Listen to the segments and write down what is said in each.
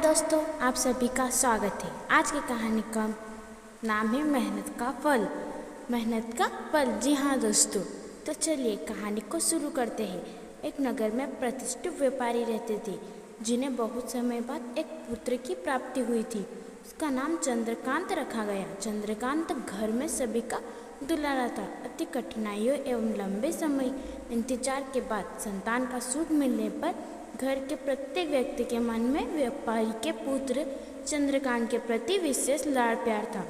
दोस्तों, आप सभी का स्वागत है। आज की कहानी का नाम है मेहनत का फल। मेहनत का फल, जी हाँ दोस्तों। तो चलिए कहानी को शुरू करते हैं। एक नगर में प्रतिष्ठित व्यापारी रहते थे, जिन्हें बहुत समय बाद एक पुत्र की प्राप्ति हुई थी। उसका नाम चंद्रकांत रखा गया। चंद्रकांत घर में सभी का दुलारा था। अति कठिनाइयों एवं लंबे समय इंतजार के बाद संतान का सुख मिलने पर घर के प्रत्येक व्यक्ति के मन में व्यापारी के पुत्र चंद्रकांत के प्रति विशेष लाड़ प्यार था,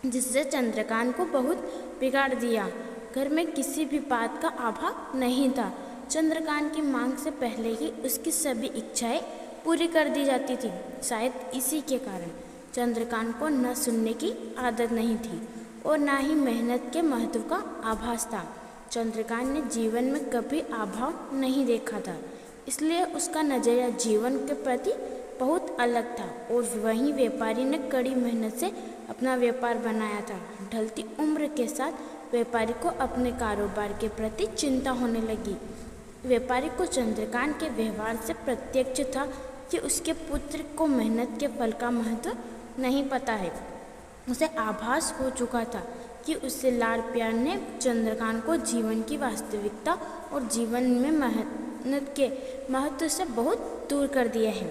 जिससे चंद्रकांत को बहुत बिगाड़ दिया। घर में किसी भी बात का अभाव नहीं था। चंद्रकांत की मांग से पहले ही उसकी सभी इच्छाएं पूरी कर दी जाती थी। शायद इसी के कारण चंद्रकांत को न सुनने की आदत नहीं थी और न ही मेहनत के महत्व का आभास था। चंद्रकांत ने जीवन में कभी अभाव नहीं देखा था, इसलिए उसका नज़रिया जीवन के प्रति बहुत अलग था। और वहीं व्यापारी ने कड़ी मेहनत से अपना व्यापार बनाया था। ढलती उम्र के साथ व्यापारी को अपने कारोबार के प्रति चिंता होने लगी। व्यापारी को चंद्रकांत के व्यवहार से प्रत्यक्ष था कि उसके पुत्र को मेहनत के फल का महत्व नहीं पता है। उसे आभास हो चुका था कि उससे लाड़ प्यार ने चंद्रकांत को जीवन की वास्तविकता और जीवन में मेहनत के महत्व से बहुत दूर कर दिया है।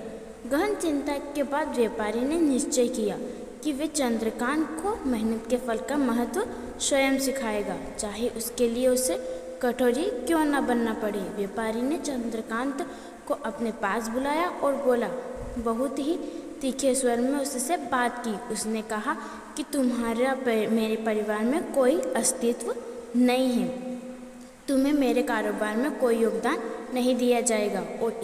गहन चिंता के बाद व्यापारी ने निश्चय किया कि वे चंद्रकांत को मेहनत के फल का महत्व स्वयं सिखाएगा, चाहे उसके लिए उसे कठोरी क्यों न बनना पड़े। व्यापारी ने चंद्रकांत को अपने पास बुलाया और बोला, बहुत ही तीखे स्वर में उससे बात की। उसने कहा कि तुम्हारा मेरे परिवार में कोई अस्तित्व नहीं है, तुम्हें मेरे कारोबार में कोई योगदान नहीं दिया जाएगा और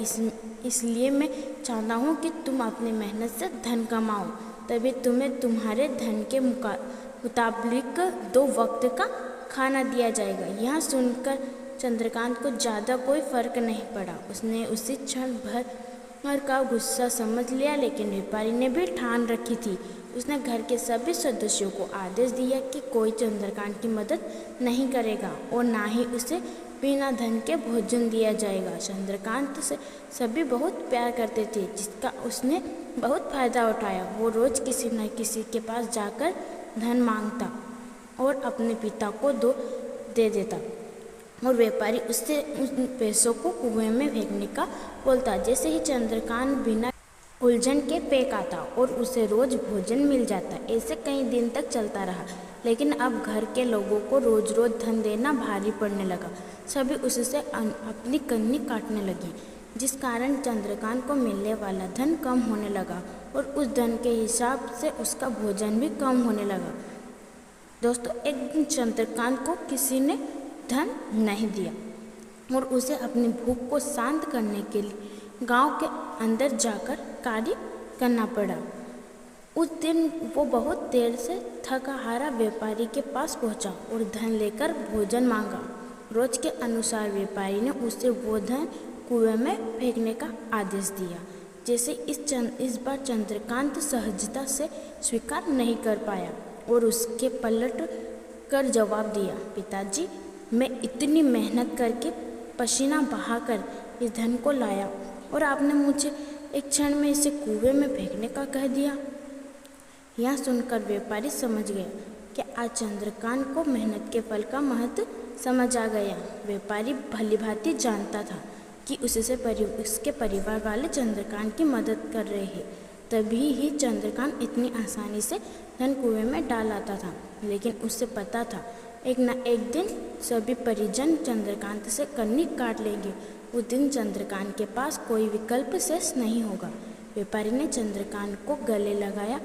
इसलिए मैं चाहता हूँ कि तुम अपनी मेहनत से धन कमाओ, तभी तुम्हें तुम्हारे धन के मुताबिक 2 वक्त का खाना दिया जाएगा। यह सुनकर चंद्रकांत को ज़्यादा कोई फर्क नहीं पड़ा। उसने उसी क्षण भर का गुस्सा समझ लिया, लेकिन व्यापारी ने भी ठान रखी थी। उसने घर के सभी सदस्यों को आदेश दिया कि कोई चंद्रकांत की मदद नहीं करेगा और ना ही उसे बिना धन के भोजन दिया जाएगा। चंद्रकांत से सभी बहुत प्यार करते थे, जिसका उसने बहुत फायदा उठाया। वो रोज़ किसी न किसी के पास जाकर धन मांगता और अपने पिता को दे देता और व्यापारी उससे उन पैसों को कुएं में फेंकने का बोलता। जैसे ही चंद्रकांत बिना उलझन के फेंक आता और उसे रोज़ भोजन मिल जाता। ऐसे कई दिन तक चलता रहा, लेकिन अब घर के लोगों को रोज़ रोज़ धन देना भारी पड़ने लगा। सभी उससे अपनी कन्नी काटने लगी, जिस कारण चंद्रकांत को मिलने वाला धन कम होने लगा और उस धन के हिसाब से उसका भोजन भी कम होने लगा। दोस्तों, एक दिन चंद्रकांत को किसी ने धन नहीं दिया और उसे अपनी भूख को शांत करने के लिए गांव के अंदर जाकर कार्य करना पड़ा। उस दिन वो बहुत देर से थका हारा व्यापारी के पास पहुंचा और धन लेकर भोजन मांगा। रोज के अनुसार व्यापारी ने उसे वो धन कुएं में फेंकने का आदेश दिया। जैसे इस बार चंद्रकांत सहजता से स्वीकार नहीं कर पाया और उसके पलट कर जवाब दिया, पिताजी, मैं इतनी मेहनत करके पसीना बहाकर इस धन को लाया और आपने मुझे एक क्षण में इसे कुएं में फेंकने का कह दिया। यह सुनकर व्यापारी समझ गया कि आज चंद्रकांत को मेहनत के फल का महत्व समझ आ गया। व्यापारी भलीभांति जानता था कि उसके परिवार वाले चंद्रकांत की मदद कर रहे हैं, तभी ही चंद्रकांत इतनी आसानी से धन कुएं में डाल आता था। लेकिन उसे पता था एक न एक दिन सभी परिजन चंद्रकांत से कन्नी काट लेंगे। उस दिन चंद्रकांत के पास कोई विकल्प शेष नहीं होगा। व्यापारी ने चंद्रकांत को गले लगाया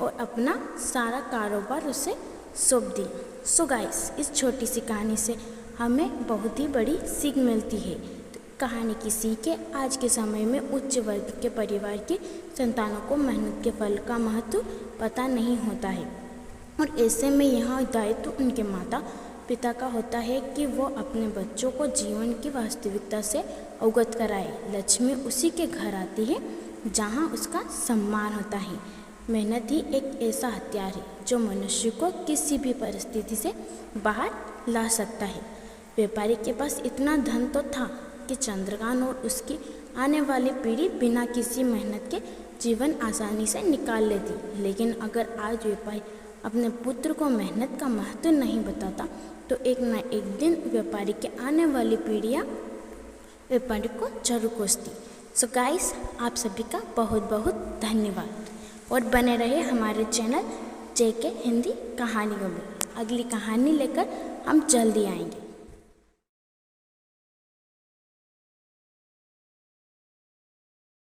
और अपना सारा कारोबार उसे सौंप दिया। सो गाइस, इस छोटी सी कहानी से हमें बहुत ही बड़ी सीख मिलती है। तो कहानी की सीख है, आज के समय में उच्च वर्ग के परिवार की संतानों को मेहनत के फल का महत्व पता नहीं होता है और ऐसे में यह दायित्व उनके माता पिता का होता है कि वो अपने बच्चों को जीवन की वास्तविकता से अवगत कराए। लक्ष्मी उसी के घर आती है जहाँ उसका सम्मान होता है। मेहनत ही एक ऐसा हथियार है जो मनुष्य को किसी भी परिस्थिति से बाहर ला सकता है। व्यापारी के पास इतना धन तो था कि चंद्रकांत और उसकी आने वाली पीढ़ी बिना किसी मेहनत के जीवन आसानी से निकाल लेती। लेकिन अगर आज व्यापारी अपने पुत्र को मेहनत का महत्व नहीं बताता तो एक न एक दिन व्यापारी के आने वाली पीढ़ियाँ व्यापारी को जरूर कोसती। सो गाइस, आप सभी का बहुत बहुत धन्यवाद और बने रहे हमारे चैनल JK हिंदी कहानियों में। अगली कहानी लेकर हम जल्दी आएंगे।